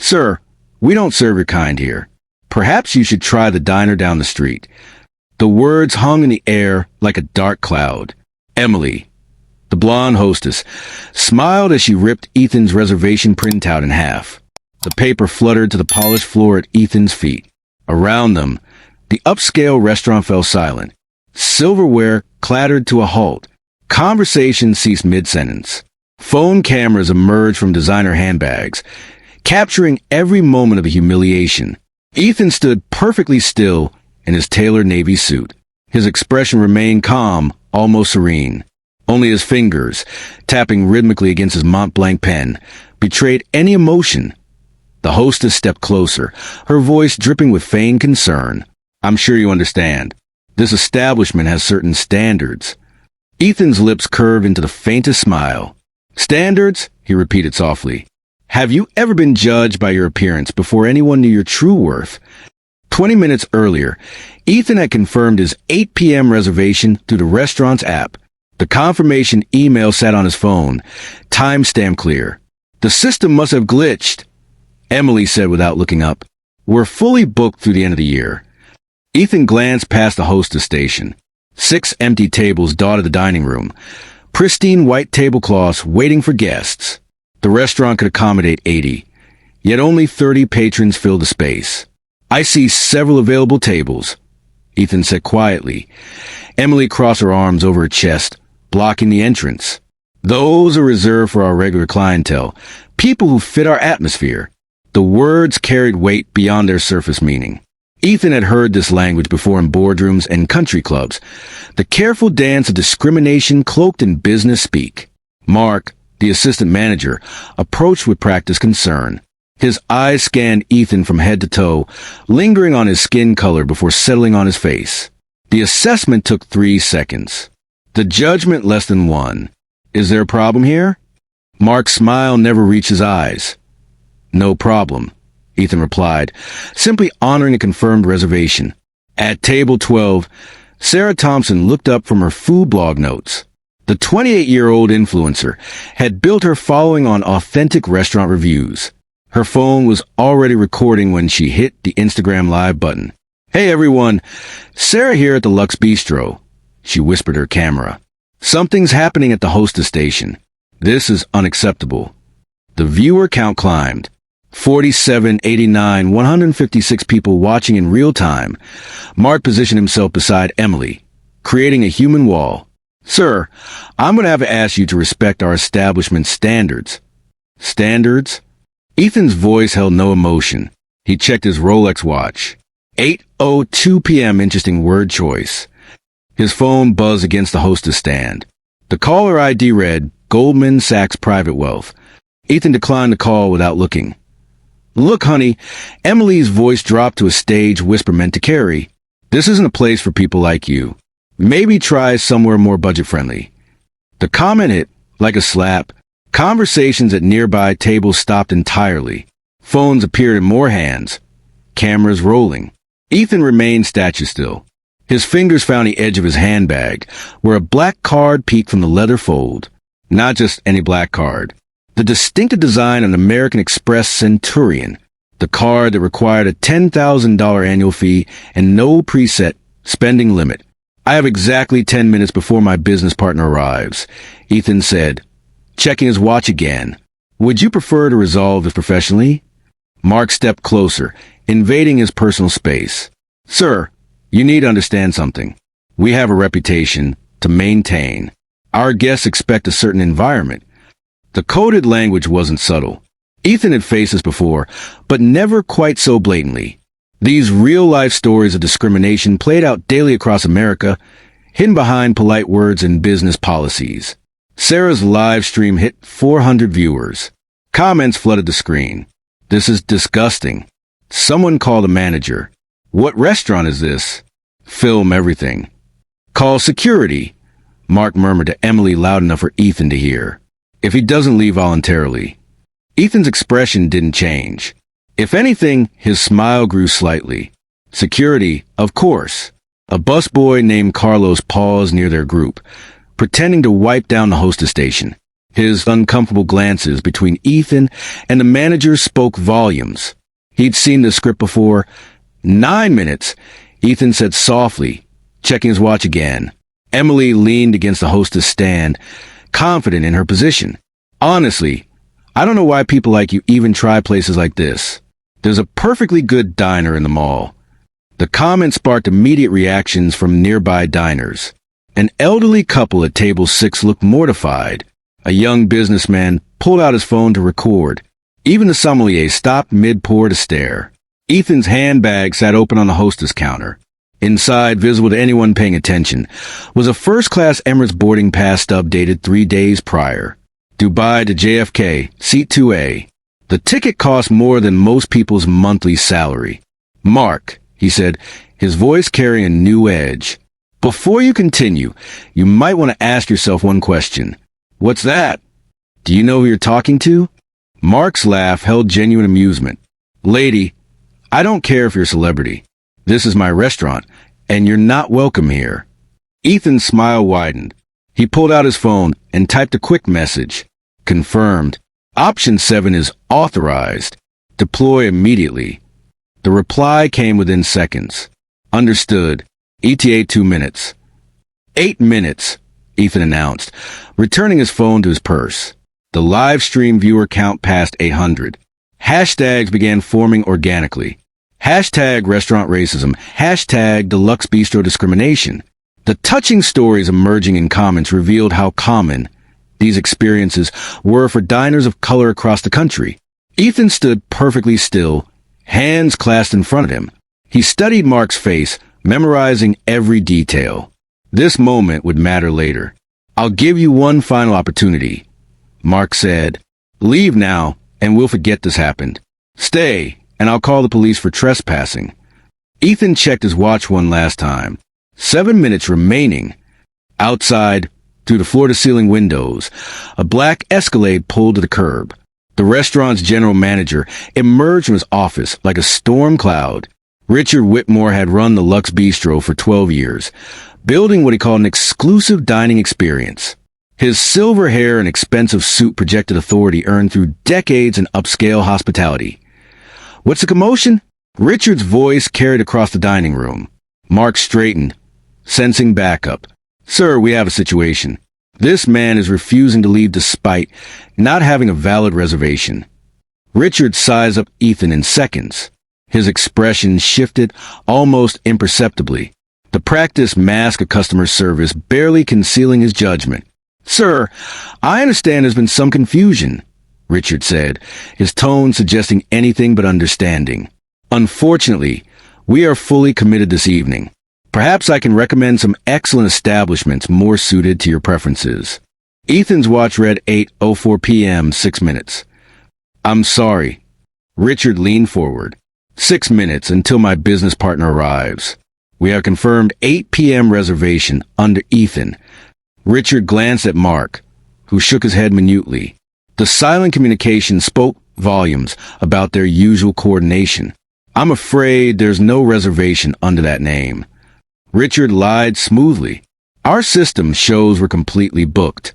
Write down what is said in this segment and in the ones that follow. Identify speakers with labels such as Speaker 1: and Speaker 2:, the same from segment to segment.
Speaker 1: Sir, we don't serve your kind here. Perhaps you should try the diner down the street. The words hung in the air like a dark cloud. Emily, the blonde hostess, smiled as she ripped Ethan's reservation printout in half. The paper fluttered to the polished floor at Ethan's feet. Around them, the upscale restaurant fell silent. Silverware clattered to a halt. Conversation ceased mid-sentence. Phone cameras emerged from designer handbags, capturing every moment of the humiliation. Ethan stood perfectly still in his tailored navy suit. His expression remained calm, almost serene. Only his fingers, tapping rhythmically against his Mont-Blanc pen, betrayed any emotion. The hostess stepped closer, her voice dripping with feigned concern. I'm sure you understand. This establishment has certain standards. Ethan's lips curved into the faintest smile. Standards? He repeated softly. Have you ever been judged by your appearance before anyone knew your true worth? 20 minutes earlier, Ethan had confirmed his 8 p.m. reservation through the restaurant's app. The confirmation email sat on his phone, timestamp clear. The system must have glitched, Emily said without looking up. We're fully booked through the end of the year. Ethan glanced past the hostess station. 6 empty tables dotted the dining room. Pristine white tablecloths waiting for guests. The restaurant could accommodate 80, yet only 30 patrons filled the space. I see several available tables, Ethan said quietly. Emily crossed her arms over her chest, blocking the entrance. Those are reserved for our regular clientele, people who fit our atmosphere. The words carried weight beyond their surface meaning. Ethan had heard this language before in boardrooms and country clubs, the careful dance of discrimination cloaked in business speak. Mark, the assistant manager, approached with practiced concern. His eyes scanned Ethan from head to toe, lingering on his skin color before settling on his face. The assessment took 3 seconds. The judgment less than 1. Is there a problem here? Mark's smile never reached his eyes. No problem, Ethan replied, simply honoring a confirmed reservation. At table 12, Sarah Thompson looked up from her food blog notes. The 28-year-old influencer had built her following on authentic restaurant reviews. Her phone was already recording when she hit the Instagram Live button. Hey everyone, Sarah here at the Lux Bistro, she whispered her camera. Something's happening at the hostess station. This is unacceptable. The viewer count climbed. 47, 89, 156 people watching in real time. Mark positioned himself beside Emily, creating a human wall. Sir, I'm going to have to ask you to respect our establishment's standards. Standards? Ethan's voice held no emotion. He checked his Rolex watch. 8:02 p.m. Interesting word choice. His phone buzzed against the hostess stand. The caller ID read, Goldman Sachs Private Wealth. Ethan declined the call without looking. Look, honey, Emily's voice dropped to a stage whisper meant to carry. This isn't a place for people like you. Maybe try somewhere more budget-friendly. The comment hit like a slap. Conversations at nearby tables stopped entirely. Phones appeared in more hands. Cameras rolling. Ethan remained statue still. His fingers found the edge of his handbag, where a black card peeked from the leather fold. Not just any black card. The distinctive design of an American Express Centurion. The card that required a $10,000 annual fee and no preset spending limit. I have exactly 10 minutes before my business partner arrives, Ethan said, checking his watch again. Would you prefer to resolve this professionally? Mark stepped closer, invading his personal space. Sir, you need to understand something. We have a reputation to maintain. Our guests expect a certain environment. The coded language wasn't subtle. Ethan had faced this before, but never quite so blatantly. These real-life stories of discrimination played out daily across America, hidden behind polite words and business policies. Sarah's live stream hit 400 viewers. Comments flooded the screen. This is disgusting. Someone call the manager. What restaurant is this? Film everything. Call security, Mark murmured to Emily loud enough for Ethan to hear. If he doesn't leave voluntarily. Ethan's expression didn't change. If anything, his smile grew slightly. Security, of course. A busboy named Carlos paused near their group, pretending to wipe down the hostess station. His uncomfortable glances between Ethan and the manager spoke volumes. He'd seen the script before. 9 minutes, Ethan said softly, checking his watch again. Emily leaned against the hostess stand, confident in her position. Honestly, I don't know why people like you even try places like this. There's a perfectly good diner in the mall. The comment sparked immediate reactions from nearby diners. An elderly couple at table 6 looked mortified. A young businessman pulled out his phone to record. Even the sommelier stopped mid-pour to stare. Ethan's handbag sat open on the hostess counter. Inside, visible to anyone paying attention, was a first-class Emirates boarding pass stub dated 3 days prior. Dubai to JFK, seat 2A. The ticket cost more than most people's monthly salary. "Mark," he said, his voice carrying a new edge. "Before you continue, you might want to ask yourself one question. What's that? Do you know who you're talking to?" Mark's laugh held genuine amusement. "Lady, I don't care if you're a celebrity. This is my restaurant, and you're not welcome here." Ethan's smile widened. He pulled out his phone and typed a quick message. "Confirmed. Option 7 is authorized. Deploy immediately." The reply came within seconds. "Understood. ETA 2 minutes." 8 minutes, Ethan announced, returning his phone to his purse. The live stream viewer count passed 800. Hashtags began forming organically. Hashtag restaurant racism. Hashtag deluxe bistro discrimination. The touching stories emerging in comments revealed how common these experiences were for diners of color across the country. Ethan stood perfectly still, hands clasped in front of him. He studied Mark's face, memorizing every detail. This moment would matter later. "I'll give you one final opportunity," Mark said. "Leave now, and we'll forget this happened. Stay, and I'll call the police for trespassing." Ethan checked his watch one last time. 7 minutes remaining. Outside, through the floor-to-ceiling windows, a black Escalade pulled to the curb. The restaurant's general manager emerged from his office like a storm cloud. Richard Whitmore had run the Lux Bistro for 12 years, building what he called an exclusive dining experience. His silver hair and expensive suit projected authority earned through decades in upscale hospitality. "What's the commotion?" Richard's voice carried across the dining room. Mark straightened, sensing backup. "Sir, we have a situation. This man is refusing to leave despite not having a valid reservation." Richard sized up Ethan in seconds. His expression shifted almost imperceptibly, the practiced mask of customer service barely concealing his judgment. "Sir, I understand there's been some confusion," Richard said, his tone suggesting anything but understanding. "Unfortunately, we are fully committed this evening. Perhaps I can recommend some excellent establishments more suited to your preferences." Ethan's watch read 8:04 p.m., 6 minutes. "I'm sorry." Richard leaned forward. 6 minutes until my business partner arrives. We have confirmed 8 p.m. reservation under Ethan." Richard glanced at Mark, who shook his head minutely. The silent communication spoke volumes about their usual coordination. "I'm afraid there's no reservation under that name." Richard lied smoothly. "Our system shows we're completely booked."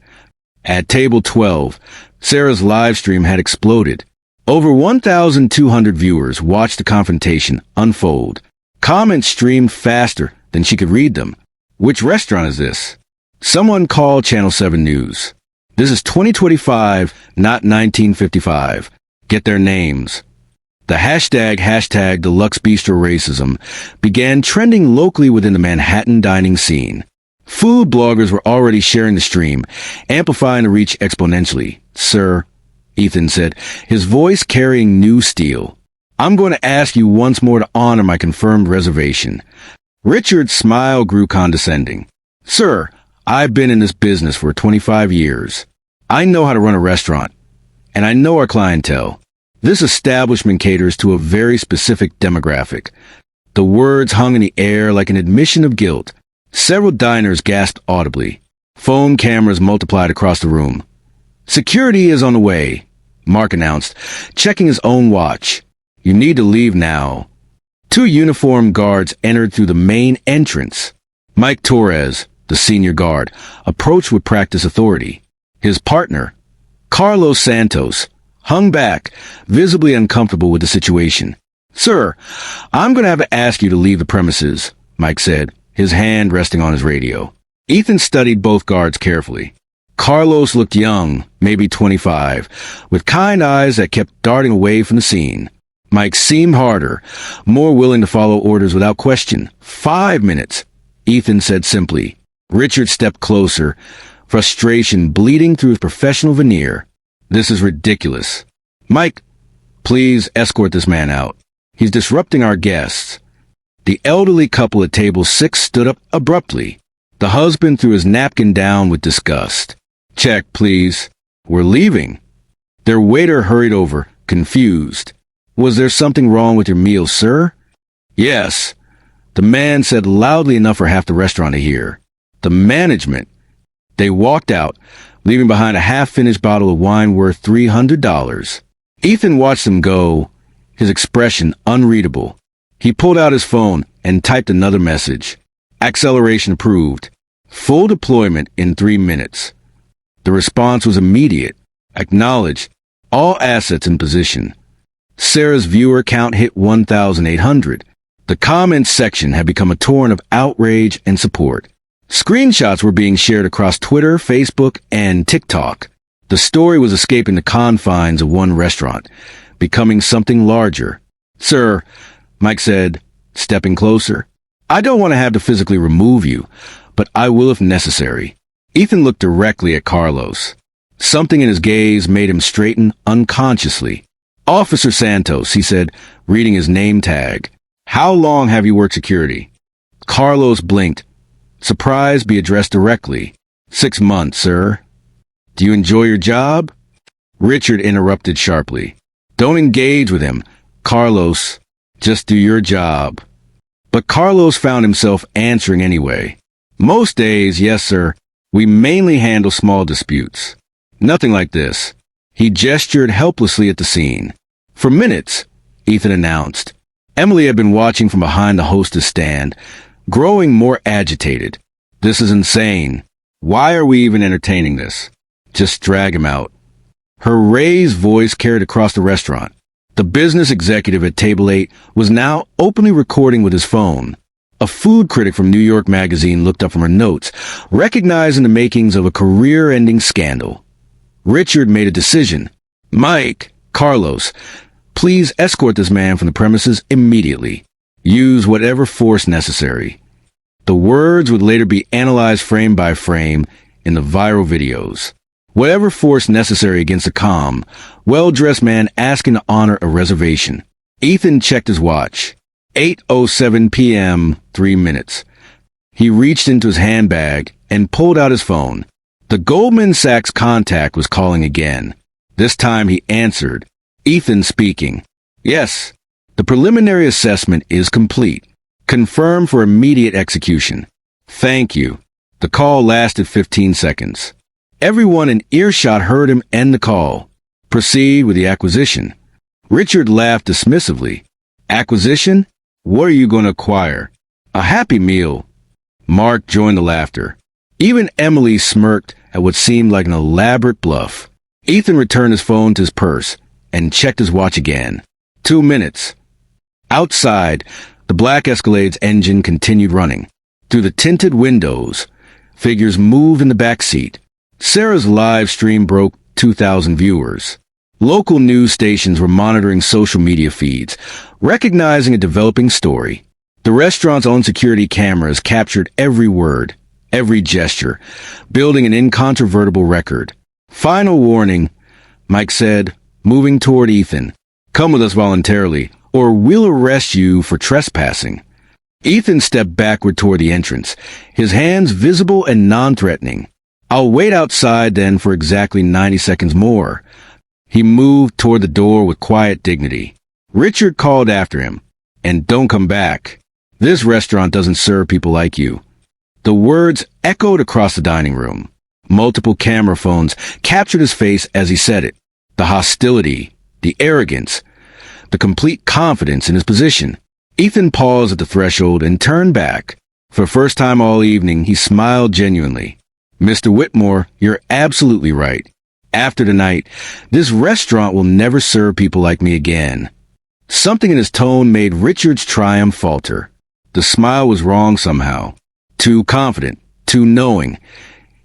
Speaker 1: At table 12, Sarah's live stream had exploded. Over 1,200 viewers watched the confrontation unfold. Comments streamed faster than she could read them. "Which restaurant is this?" Someone called Channel 7 News. "This is 2025, not 1955. Get their names." The hashtag deluxe bistro racism began trending locally within the Manhattan dining scene. Food bloggers were already sharing the stream, amplifying the reach exponentially. "Sir," Ethan said, his voice carrying new steel, "I'm going to ask you once more to honor my confirmed reservation." Richard's smile grew condescending. "Sir, I've been in this business for 25 years. I know how to run a restaurant, and I know our clientele. This establishment caters to a very specific demographic." The words hung in the air like an admission of guilt. Several diners gasped audibly. Phone cameras multiplied across the room. "Security is on the way," Mark announced, checking his own watch. "You need to leave now." 2 uniformed guards entered through the main entrance. Mike Torres, the senior guard, approached with practiced authority. His partner, Carlos Santos hung back, visibly uncomfortable with the situation. "Sir, I'm going to have to ask you to leave the premises," Mike said, his hand resting on his radio. Ethan studied both guards carefully. Carlos looked young, maybe 25, with kind eyes that kept darting away from the scene. Mike seemed harder, more willing to follow orders without question. 5 minutes, Ethan said simply. Richard stepped closer, frustration bleeding through his professional veneer. "This is ridiculous. Mike, please escort this man out. He's disrupting our guests." The elderly couple at table 6 stood up abruptly. The husband threw his napkin down with disgust. "Check, please. We're leaving." Their waiter hurried over, confused. "Was there something wrong with your meal, sir?" "Yes," the man said loudly enough for half the restaurant to hear. "The management." They walked out, leaving behind a half-finished bottle of wine worth $300. Ethan watched them go, his expression unreadable. He pulled out his phone and typed another message. "Acceleration approved. Full deployment in 3 minutes." The response was immediate. "Acknowledged. All assets in position." Sarah's viewer count hit 1,800. The comments section had become a torrent of outrage and support. Screenshots were being shared across Twitter, Facebook, and TikTok. The story was escaping the confines of one restaurant, becoming something larger. "Sir," Mike said, stepping closer, "I don't want to have to physically remove you, but I will if necessary." Ethan looked directly at Carlos. Something in his gaze made him straighten unconsciously. "Officer Santos," he said, reading his name tag. "How long have you worked security?" Carlos blinked. Surprise be addressed directly. 6 months, sir." "Do you enjoy your job?" Richard interrupted sharply. "Don't engage with him, Carlos. Just do your job." But Carlos found himself answering anyway. "Most days, yes, sir. We mainly handle small disputes. Nothing like this." He gestured helplessly at the scene. "For minutes," Ethan announced. Emily had been watching from behind the hostess stand, growing more agitated. "This is insane. Why are we even entertaining this? Just drag him out." Her raised voice carried across the restaurant. The business executive at Table 8 was now openly recording with his phone. A food critic from New York Magazine looked up from her notes, recognizing the makings of a career-ending scandal. Richard made a decision. "Mike, Carlos, please escort this man from the premises immediately. Use whatever force necessary." The words would later be analyzed frame by frame in the viral videos. Whatever force necessary against a calm, well-dressed man asking to honor a reservation. Ethan checked his watch. 8:07 p.m., 3 minutes. He reached into his handbag and pulled out his phone. The Goldman Sachs contact was calling again. This time he answered. Ethan speaking. "Yes, the preliminary assessment is complete. Confirmed for immediate execution. Thank you." The call lasted 15 seconds. Everyone in earshot heard him end the call. "Proceed with the acquisition." Richard laughed dismissively. "Acquisition? What are you going to acquire?" "A Happy Meal." Mark joined the laughter. Even Emily smirked at what seemed like an elaborate bluff. Ethan returned his phone to his purse and checked his watch again. 2 minutes. Outside, the black Escalade's engine continued running. Through the tinted windows, figures moved in the back seat. Sarah's live stream broke 2,000 viewers. Local news stations were monitoring social media feeds, recognizing a developing story. The restaurant's own security cameras captured every word, every gesture, building an incontrovertible record. "Final warning," Mike said, moving toward Ethan. "Come with us voluntarily, or we'll arrest you for trespassing." Ethan stepped backward toward the entrance, his hands visible and non-threatening. "I'll wait outside then for exactly 90 seconds more." He moved toward the door with quiet dignity. Richard called after him. "And don't come back. This restaurant doesn't serve people like you." The words echoed across the dining room. Multiple camera phones captured his face as he said it. The hostility, the arrogance, the complete confidence in his position. Ethan paused at the threshold and turned back. For the first time all evening, he smiled genuinely. "Mr. Whitmore, you're absolutely right. After tonight, this restaurant will never serve people like me again. Something in his tone made Richard's triumph falter. The smile was wrong somehow. Too confident, too knowing.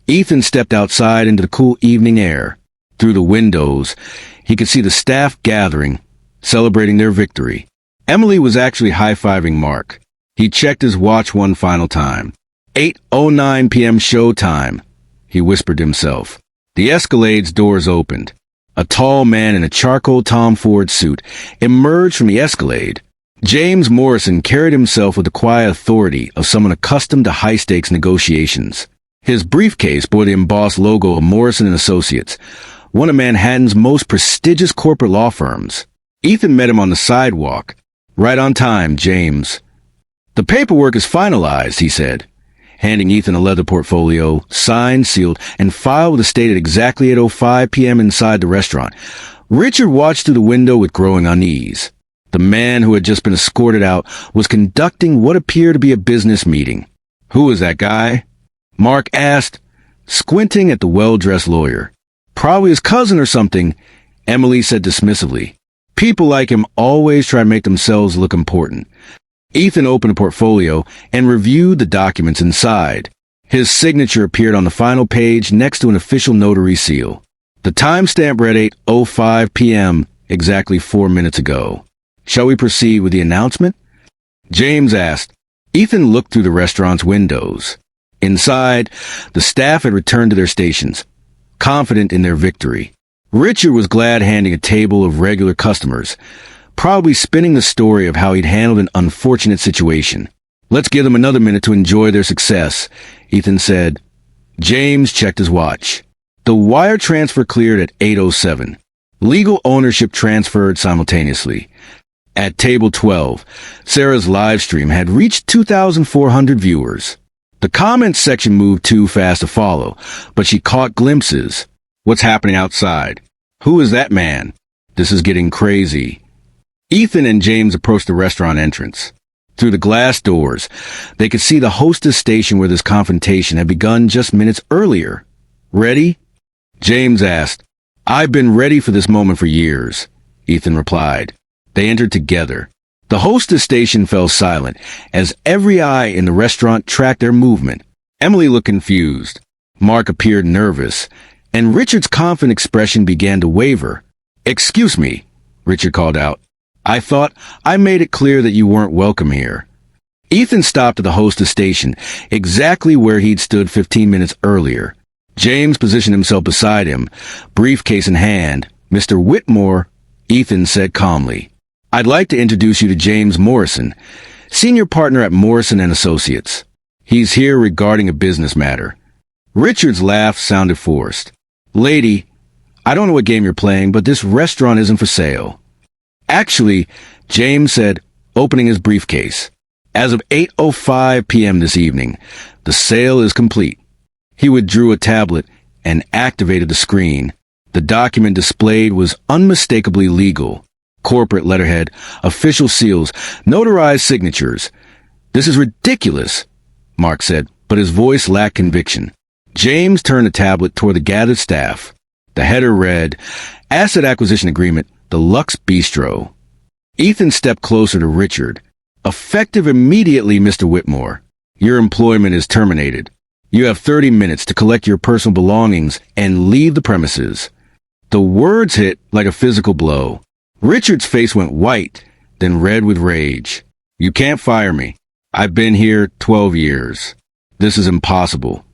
Speaker 1: Ethan stepped outside into the cool evening air. Through the windows, he could see the staff gathering, celebrating their victory. Emily was actually high-fiving Mark. He checked his watch one final time. 8:09 p.m. showtime, he whispered to himself. The Escalade's doors opened. A tall man in a charcoal Tom Ford suit emerged from the Escalade. James Morrison carried himself with the quiet authority of someone accustomed to high-stakes negotiations. His briefcase bore the embossed logo of Morrison & Associates, one of Manhattan's most prestigious corporate law firms. Ethan met him on the sidewalk. Right on time, James. The paperwork is finalized, he said, handing Ethan a leather portfolio, signed, sealed, and filed with the state at exactly 8:05 p.m. inside the restaurant. Richard watched through the window with growing unease. The man who had just been escorted out was conducting what appeared to be a business meeting. Who is that guy? Mark asked, squinting at the well-dressed lawyer. Probably his cousin or something, Emily said dismissively. People like him always try to make themselves look important. Ethan opened a portfolio and reviewed the documents inside. His signature appeared on the final page next to an official notary seal. The timestamp read 8:05 p.m., exactly 4 minutes ago. Shall we proceed with the announcement? James asked. Ethan looked through the restaurant's windows. Inside, the staff had returned to their stations, confident in their victory. Richard was glad handing a table of regular customers, probably spinning the story of how he'd handled an unfortunate situation. Let's give them another minute to enjoy their success, Ethan said. James checked his watch. The wire transfer cleared at 8:07. Legal ownership transferred simultaneously. At table 12, Sarah's live stream had reached 2,400 viewers. The comments section moved too fast to follow, but she caught glimpses. What's happening outside? Who is that man? This is getting crazy. Ethan and James approached the restaurant entrance. Through the glass doors, they could see the hostess station where this confrontation had begun just minutes earlier. Ready? James asked. I've been ready for this moment for years, Ethan replied. They entered together. The hostess station fell silent as every eye in the restaurant tracked their movement. Emily looked confused. Mark appeared nervous, and Richard's confident expression began to waver. Excuse me, Richard called out. I thought I made it clear that you weren't welcome here. Ethan stopped at the hostess station, exactly where he'd stood 15 minutes earlier. James positioned himself beside him, briefcase in hand. Mr. Whitmore, Ethan said calmly. I'd like to introduce you to James Morrison, senior partner at Morrison & Associates. He's here regarding a business matter. Richard's laugh sounded forced. Lady, I don't know what game you're playing, but this restaurant isn't for sale. Actually, James said, opening his briefcase. As of 8:05 p.m. this evening, the sale is complete. He withdrew a tablet and activated the screen. The document displayed was unmistakably legal. Corporate letterhead, official seals, notarized signatures. This is ridiculous, Mark said, but his voice lacked conviction. James turned the tablet toward the gathered staff. The header read, Asset Acquisition Agreement, the Lux Bistro. Ethan stepped closer to Richard. Effective immediately, Mr. Whitmore. Your employment is terminated. You have 30 minutes to collect your personal belongings and leave the premises. The words hit like a physical blow. Richard's face went white, then red with rage. You can't fire me. I've been here 12 years. This is impossible.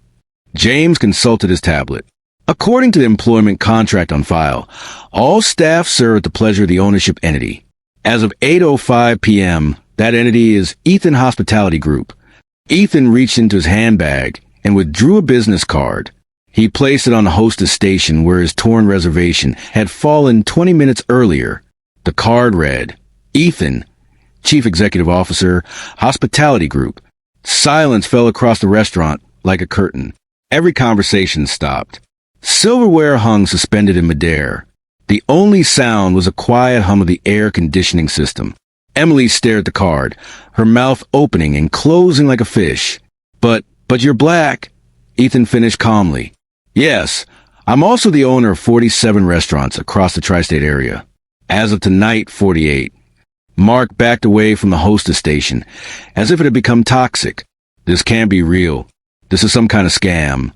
Speaker 1: James consulted his tablet. According to the employment contract on file, all staff serve at the pleasure of the ownership entity. As of 8:05 p.m., that entity is Ethan Hospitality Group. Ethan reached into his handbag and withdrew a business card. He placed it on the hostess station where his torn reservation had fallen 20 minutes earlier. The card read, Ethan, Chief Executive Officer, Hospitality Group. Silence fell across the restaurant like a curtain. Every conversation stopped. Silverware hung suspended in midair. The only sound was a quiet hum of the air conditioning system. Emily stared at the card, her mouth opening and closing like a fish. But you're black, Ethan finished calmly. Yes, I'm also the owner of 47 restaurants across the tri-state area. As of tonight, 48. Mark backed away from the hostess station, as if it had become toxic. This can't be real. This is some kind of scam.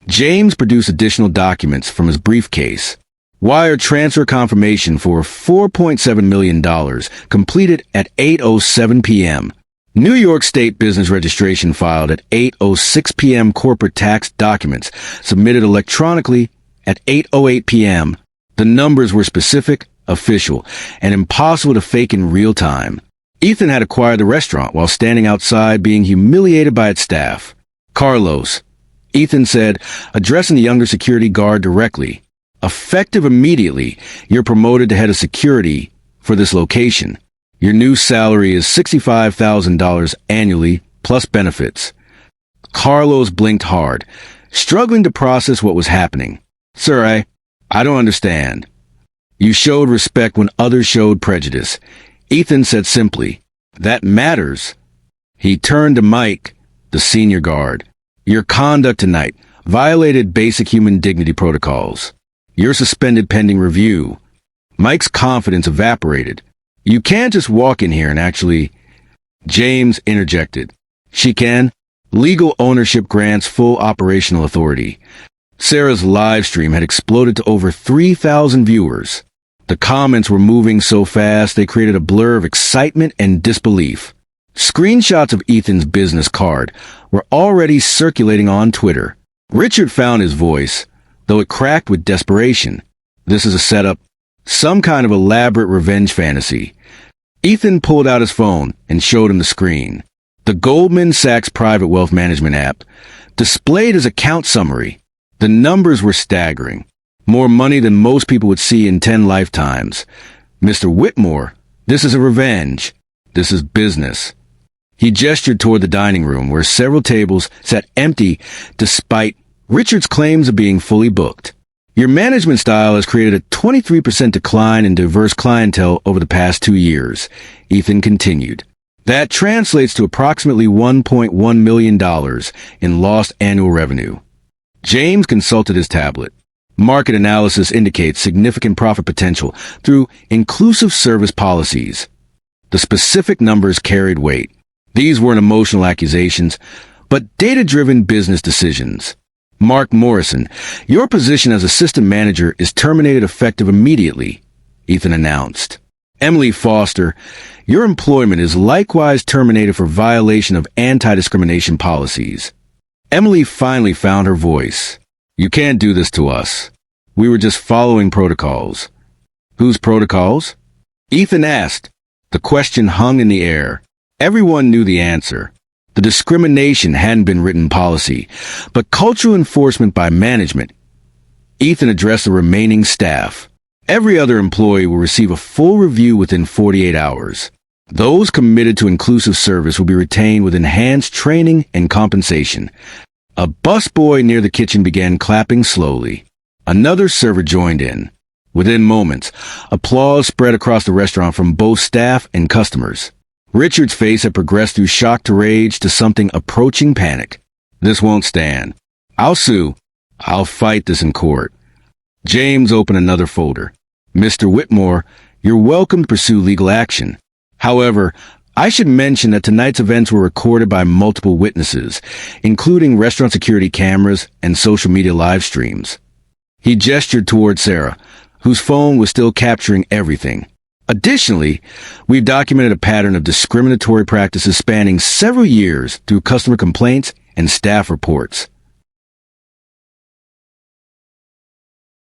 Speaker 1: James produced additional documents from his briefcase. Wire transfer confirmation for $4.7 million, completed at 8:07 p.m. New York State business registration filed at 8:06 p.m. Corporate tax documents submitted electronically at 8:08 p.m. The numbers were specific, official, and impossible to fake in real time. Ethan had acquired the restaurant while standing outside being humiliated by its staff. Carlos, Ethan said, addressing the younger security guard directly. Effective immediately, you're promoted to head of security for this location. Your new salary is $65,000 annually, plus benefits. Carlos blinked hard, struggling to process what was happening. Sir, I don't understand. You showed respect when others showed prejudice. Ethan said simply, that matters. He turned to Mike, the senior guard. Your conduct tonight violated basic human dignity protocols. You're suspended pending review. Mike's confidence evaporated. You can't just walk in here and actually... James interjected. She can. Legal ownership grants full operational authority. Sarah's live stream had exploded to over 3,000 viewers. The comments were moving so fast they created a blur of excitement and disbelief. Screenshots of Ethan's business card were already circulating on Twitter. Richard found his voice, though it cracked with desperation. This is a setup, some kind of elaborate revenge fantasy. Ethan pulled out his phone and showed him the screen. The Goldman Sachs Private Wealth Management app displayed his account summary. The numbers were staggering. More money than most people would see in 10 lifetimes. Mr. Whitmore, this is a revenge. This is business. He gestured toward the dining room where several tables sat empty despite Richard's claims of being fully booked. Your management style has created a 23% decline in diverse clientele over the past 2 years, Ethan continued. That translates to approximately $1.1 million in lost annual revenue. James consulted his tablet. Market analysis indicates significant profit potential through inclusive service policies. The specific numbers carried weight. These weren't emotional accusations, but data-driven business decisions. Mark Morrison, your position as assistant manager is terminated effective immediately, Ethan announced. Emily Foster, your employment is likewise terminated for violation of anti-discrimination policies. Emily finally found her voice. You can't do this to us. We were just following protocols. Whose protocols? Ethan asked. The question hung in the air. Everyone knew the answer. The discrimination hadn't been written policy, but cultural enforcement by management. Ethan addressed the remaining staff. Every other employee will receive a full review within 48 hours. Those committed to inclusive service will be retained with enhanced training and compensation. A busboy near the kitchen began clapping slowly. Another server joined in. Within moments, applause spread across the restaurant from both staff and customers. Richard's face had progressed through shock to rage to something approaching panic. This won't stand. I'll sue. I'll fight this in court. James opened another folder. Mr. Whitmore, you're welcome to pursue legal action. However, I should mention that tonight's events were recorded by multiple witnesses, including restaurant security cameras and social media live streams. He gestured toward Sarah, whose phone was still capturing everything. Additionally, we've documented a pattern of discriminatory practices spanning several years through customer complaints and staff reports.